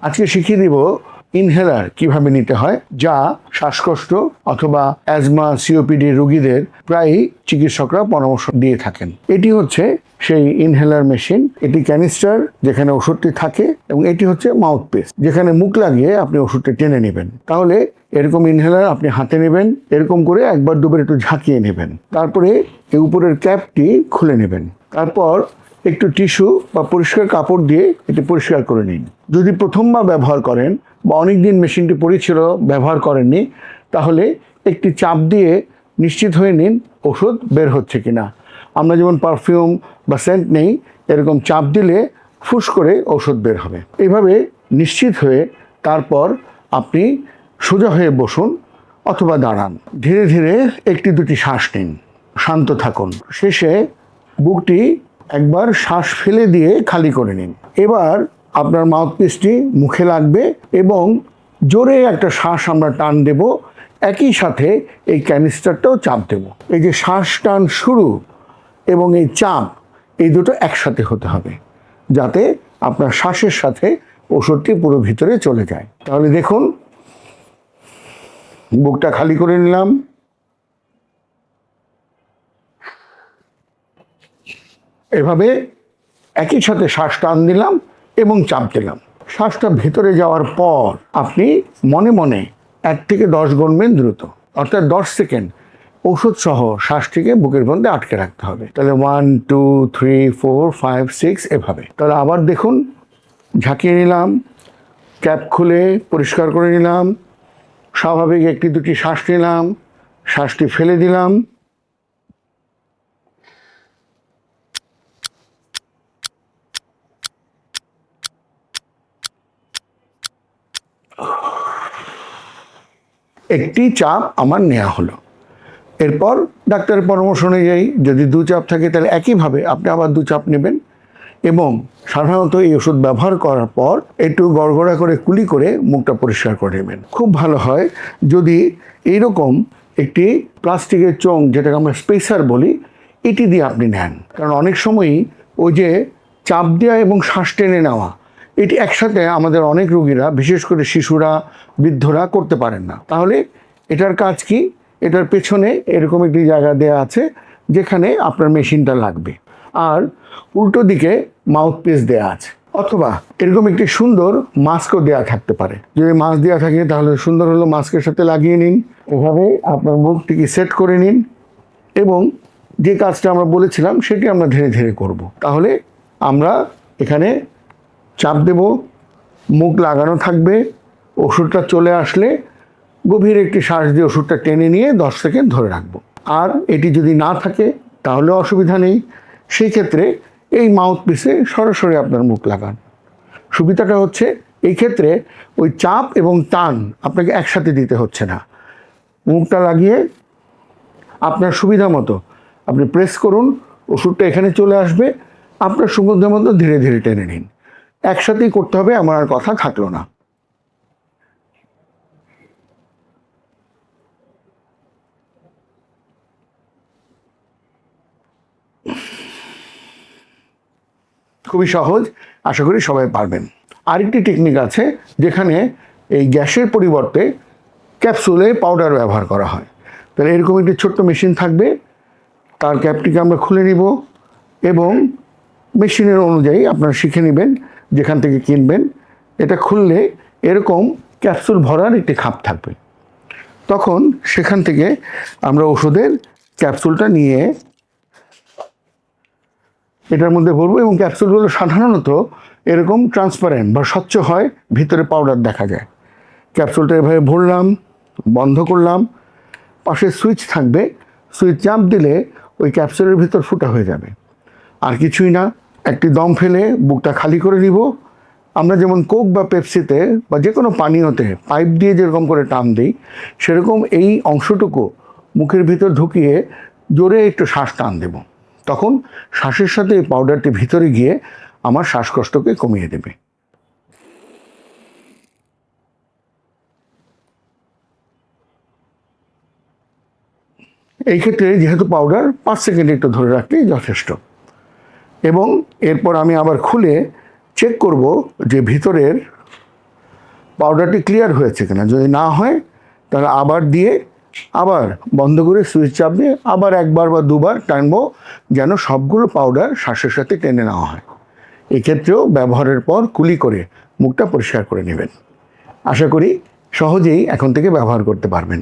আজকে শিখিয়ে দিব ইনহেলার কিভাবে নিতে হয়, যা শ্বাসকষ্ট অথবা অ্যাজমা সিওপিডি রোগীদের প্রায়ই চিকিৎসকরা পরামর্শ দিয়ে থাকেন। এটি হচ্ছে সেই ইনহেলার মেশিন। এটি ক্যানিস্টার যেখানে ওষুধটি থাকে, এবং এটি হচ্ছে মাউথপিস যেখানে মুখ লাগিয়ে আপনি ওষুধটি টেনে নেবেন। তাহলে এরকম ইনহেলার আপনি হাতে নেবেন, এরকম করে একবার দুবার একটু ঝাঁকিয়ে নেবেন, তারপরে এই উপরের ক্যাপটি খুলে নেবেন, তারপর একটু টিস্যু বা পরিষ্কার কাপড় দিয়ে এটি পরিষ্কার করে নিন। যদি প্রথমবার ব্যবহার করেন বা অনেকদিন মেশিনটি পড়েছিল ব্যবহার করেননি, তাহলে একটি চাপ দিয়ে নিশ্চিত হয়ে নিন ওষুধ বের হচ্ছে কিনা। আমরা যেমন পারফিউম বা সেন্ট নেই, এরকম চাপ দিলে ফুস করে ওষুধ বের হবে। এইভাবে নিশ্চিত হয়ে তারপর আপনি সোজা হয়ে বসুন অথবা দাঁড়ান। ধীরে ধীরে একটি দুটি শ্বাস নিন, শান্ত থাকুন। শেষে বুকটি একবার শ্বাস ফেলে দিয়ে খালি করে নিন। এবার আপনার মাউথপিসটি মুখে লাগবে এবং জোরে একটা শ্বাস আমরা টান দেব, একই সাথে এই ক্যানিস্টারটাও চাপ দেব। এই যে শ্বাস টান শুরু এবং এই চাপ, এই দুটো একসাথে হতে হবে যাতে আপনার শ্বাসের সাথে ওষুধটি পুরো ভিতরে চলে যায়। তাহলে দেখুন, বুকটা খালি করে নিলাম, এভাবে একই সাথে শ্বাস টান দিলাম এবং চাপ দিলাম। শ্বাসটা ভেতরে যাওয়ার পর আপনি মনে মনে 1 থেকে 10 গুনবেন দ্রুত, অর্থাৎ 10 সেকেন্ড ওষুধ সহ শ্বাসটিকে বুকের মধ্যে আটকে রাখতে হবে। তাহলে 1 2 3 4 5 6 এভাবে। তাহলে আবার দেখুন, ঝাঁকিয়ে নিলাম, ক্যাপ খুলে পরিষ্কার করে নিলাম, স্বাভাবিক একটি দুটি শ্বাস নিলাম, শ্বাসটি ফেলে দিলাম, একটি চাপ আমার নেওয়া হলো। এরপর ডাক্তারের পরামর্শ অনুযায়ী যদি 2 চাপ থাকে তাহলে একইভাবে আপনি আবার 2 চাপ নেবেন, এবং সাধারণত এই ওষুধ ব্যবহার করার পর একটু গড়গড়া করে কুলি করে মুখটা পরিষ্কার করে নেবেন। খুব ভালো হয় যদি এইরকম একটি প্লাস্টিকের চোং, যেটাকে আমরা স্পেসার বলি, এটি দিয়ে আপনি নেন। কারণ অনেক সময়ই ওই যে চাপ দেওয়া এবং শ্বাস টেনে নেওয়া, এটি একসাথে আমাদের অনেক রোগীরা, বিশেষ করে শিশুরা, বৃদ্ধরা করতে পারেন না। তাহলে এটার কাজ কি? এটার পেছনে এরকম একটি জায়গা দেওয়া আছে যেখানে আপনার মেশিনটা লাগবে, আর উল্টো দিকে মাউথপিস দেওয়া আছে, অথবা এরকম একটি সুন্দর মাস্কও দেওয়া থাকতে পারে। যদি মাস্ক দেওয়া থাকে তাহলে সুন্দর হলো, মাস্কের সাথে লাগিয়ে নিন। এভাবে আপনার মুখটিকে সেট করে নিন এবং যে কাজটা আমরা বলেছিলাম সেটি আমরা ধীরে ধীরে করব। তাহলে আমরা এখানে চাপ দেব, মুখ লাগানো থাকবে, ওষুধটা চলে আসলে গভীর একটি শ্বাস দিয়ে ওষুধটা টেনে নিয়ে 10 সেকেন্ড ধরে রাখবো। আর এটি যদি না থাকে তাহলে অসুবিধা নেই, সেই ক্ষেত্রে এই মাউথপিসে সরাসরি আপনার মুখ লাগান। সুবিধাটা হচ্ছে এই ক্ষেত্রে ওই চাপ এবং টান আপনাকে একসাথে দিতে হচ্ছে না। মুখটা লাগিয়ে আপনার সুবিধা মতো আপনি প্রেস করুন, ওষুধটা এখানে চলে আসবে, আপনার সুবিধা মতো ধীরে ধীরে টেনে নিন। একসাথেই করতে হবে, আমার আর কথা থাকলো না। খুবই সহজ, আশা করি সবাই পারবেন। আরেকটি টেকনিক আছে যেখানে এই গ্যাসের পরিবর্তে ক্যাপসুলে পাউডার ব্যবহার করা হয়। তাহলে এরকম একটি ছোট্ট মেশিন থাকবে, তার ক্যাপটিকে আমরা খুলে নিব এবং মেশিনের অনুযায়ী আপনারা শিখে নেবেন যেখান থেকে কিনবেন। এটা খুললে এরকম ক্যাপসুল ভরার একটি খাপ থাকবে, তখন সেখান থেকে আমরা ওষুধের ক্যাপসুলটা নিয়ে এটার মধ্যে ভরবো, এবং ক্যাপসুলগুলো সাধারণত এরকম ট্রান্সপারেন্ট বা স্বচ্ছ হয়, ভিতরে পাউডার দেখা যায়। ক্যাপসুলটা এভাবে ভরলাম, বন্ধ করলাম, পাশে সুইচ থাকবে, সুইচ চাপ দিলে ওই ক্যাপসুলের ভিতর ফুটা হয়ে যাবে। আর কিছুই না, একটি দম ফেলে বুকটা খালি করে নিব। আমরা যেমন কোক বা পেপসিতে বা যে কোনো পানীয়তে পাইপ দিয়ে যেরকম করে টান দিই, সেরকম এই অংশটুকু মুখের ভিতর ঢুকিয়ে জোরে একটু শ্বাস টান দেব, তখন শ্বাসের সাথে এই পাউডারটি ভিতরে গিয়ে আমার শ্বাসকষ্টকে কমিয়ে দেবে। এই ক্ষেত্রে যেহেতু পাউডার, 5 সেকেন্ড একটু ধরে রাখলেই যথেষ্ট। এবং এরপর আমি আবার খুলে চেক করব যে ভিতরের পাউডারটি ক্লিয়ার হয়েছে কিনা। যদি না হয় তাহলে আবার দিয়ে আবার বন্ধ করে সুইচ চাপ দিয়ে আবার একবার বা দুবার টানবো, যেন সবগুলো পাউডার শ্বাসের সাথে টেনে নেওয়া হয়। এক্ষেত্রেও ব্যবহারের পর কুলি করে মুখটা পরিষ্কার করে নেবেন। আশা করি সহজেই এখন থেকে ব্যবহার করতে পারবেন।